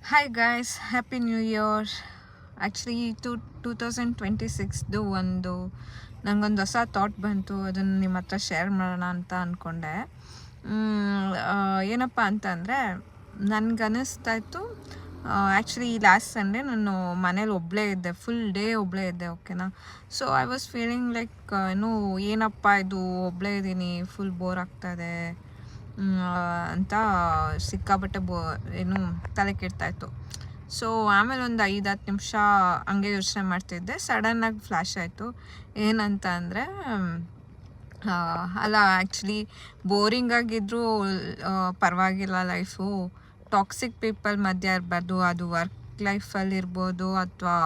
Hi guys, happy new year. Actually 2026ದು ನನಗೊಂದು ಹೊಸ ಥಾಟ್ ಬಂತು. ಅದನ್ನು ನಿಮ್ಮ ಹತ್ರ ಶೇರ್ ಮಾಡೋಣ ಅಂತ ಅಂದ್ಕೊಂಡೆ. ಏನಪ್ಪ ಅಂತಂದರೆ, ನನಗನ್ನಿಸ್ತಾಯಿತ್ತು. ಆ್ಯಕ್ಚುಲಿ ಲಾಸ್ಟ್ ಸಂಡೇ ನಾನು ಮನೇಲಿ ಒಬ್ಬಳೇ ಇದ್ದೆ, ಫುಲ್ ಡೇ ಒಬ್ಬಳೇ ಇದ್ದೆ, ಓಕೆನಾ. So I was feeling like ಏನಪ್ಪ ಇದು, ಒಬ್ಬಳೇ ಇದ್ದೀನಿ, ಫುಲ್ ಬೋರ್ ಆಗ್ತಾಯಿದೆ ಅಂತ ಸಿಕ್ಕಾಬಟ್ಟೆ ತಲೆ ಕೆಡ್ತಾಯಿತ್ತು. ಸೊ ಆಮೇಲೆ ಒಂದು 5-10 ನಿಮಿಷ ಹಂಗೆ ಯೋಚನೆ ಮಾಡ್ತಿದ್ದೆ. ಸಡನ್ನಾಗಿ ಫ್ಲ್ಯಾಶ್ ಆಯಿತು. ಏನಂತ ಅಂದರೆ, ಅಲ್ಲ, ಆ್ಯಕ್ಚುಲಿ ಬೋರಿಂಗ್ ಆಗಿದ್ದರೂ ಪರವಾಗಿಲ್ಲ ಲೈಫು. ಟಾಕ್ಸಿಕ್ ಪೀಪಲ್ ಮಧ್ಯೆ ಇರಬಾರ್ದು. ಅದು ವರ್ಕ್ ಲೈಫಲ್ಲಿರ್ಬೋದು ಅಥವಾ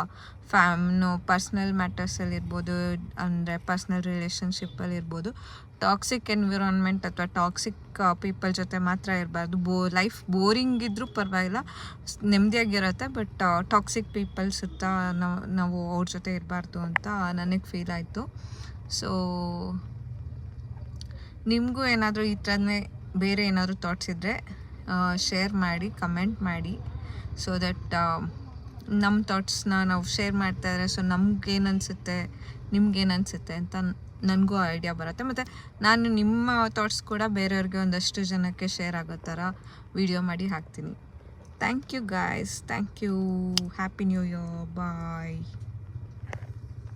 ಪರ್ಸ್ನಲ್ ಮ್ಯಾಟರ್ಸಲ್ಲಿರ್ಬೋದು, ಅಂದರೆ ಪರ್ಸ್ನಲ್ ರಿಲೇಷನ್ಶಿಪ್ಪಲ್ಲಿರ್ಬೋದು. ಟಾಕ್ಸಿಕ್ ಎನ್ವಿರಾನ್ಮೆಂಟ್ ಅಥವಾ ಟಾಕ್ಸಿಕ್ ಪೀಪಲ್ ಜೊತೆ ಮಾತ್ರ ಇರಬಾರ್ದು. ಲೈಫ್ ಬೋರಿಂಗ್ ಇದ್ದರೂ ಪರವಾಗಿಲ್ಲ, ನೆಮ್ಮದಿಯಾಗಿರುತ್ತೆ. ಬಟ್ ಟಾಕ್ಸಿಕ್ ಪೀಪಲ್ ಸುತ್ತ ನಾವು ಅವ್ರ ಜೊತೆ ಇರಬಾರ್ದು ಅಂತ ನನಗೆ ಫೀಲ್ ಆಯಿತು. ಸೊ ನಿಮಗೂ ಏನಾದರೂ ಈ ಥರನೇ ಬೇರೆ ಏನಾದರೂ ಥಾಟ್ಸ್ ಇದ್ದರೆ ಶೇರ್ ಮಾಡಿ, ಕಮೆಂಟ್ ಮಾಡಿ. ಸೊ ದಟ್ ನಮ್ಮ ಥಾಟ್ಸ್ನ ನಾವು ಶೇರ್ ಮಾಡ್ತಾಯಿದ್ರೆ ಸೊ ನಮಗೇನು ಅನಿಸುತ್ತೆ, ನಿಮ್ಗೇನು ಅನಿಸುತ್ತೆ ಅಂತ ನನಗೂ ಐಡಿಯಾ ಬರುತ್ತೆ. ಮತ್ತು ನಾನು ನಿಮ್ಮ ಥಾಟ್ಸ್ ಕೂಡ ಬೇರೆಯವ್ರಿಗೆ ಒಂದಷ್ಟು ಜನಕ್ಕೆ ಶೇರ್ ಆಗೋ ಥರ ವಿಡಿಯೋ ಮಾಡಿ ಹಾಕ್ತೀನಿ. Thank you guys, thank you. Happy new year, bye.